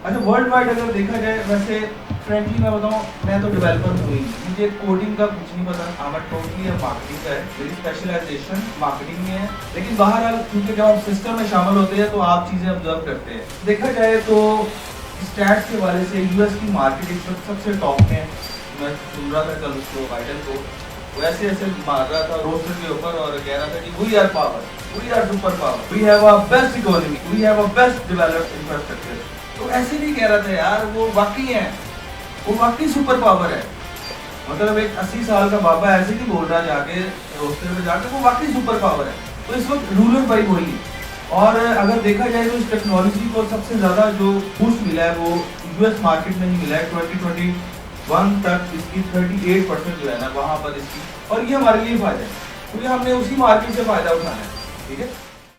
अच्छा world wide अगर देखा जाए, वैसे फ्रेंकली मैं बताऊँ, मैं तो डेवलपर हूँ ही, मुझे कोडिंग का कुछ नहीं पता। हमारा टोटली मार्केटिंग का है, मेरी स्पेशलाइजेशन मार्केटिंग में है। लेकिन बहरहाल क्योंकि जब आप सिस्टम में शामिल होते हैं तो आप चीज़ें ऑब्जर्व करते हैं। देखा जाए तो स्टैट्स के वाले से यूएस की मार्केट इस वक्त सबसे टॉप में है। मैं सुन रहा था कल उसको बाइडन को, वो ऐसे ऐसे मार रहा था रोस्टर के ऊपर और कह रहा था कि we are power, we are super power, we have a best economy, we have a best developed infrastructure. तो ऐसे नहीं कह रहा था यार, वो वाकई है, वो वाकई सुपर पावर है। मतलब एक 80 साल का बाबा ऐसे नहीं बोल रहा जाके रोस्टर पे जाके, वो वाकई सुपर पावर है। तो इस वक्त रूलर भाई वही है। और अगर देखा जाए तो इस टेक्नोलॉजी को सबसे ज़्यादा जो बूस्ट मिला है वो यूएस मार्केट में ही मिला है। 2021 तक इसकी 38% जो है ना वहाँ पर इसकी, और ये हमारे लिए फ़ायदा है क्योंकि हमने उसी मार्केट से फ़ायदा उठाना है। ठीक है।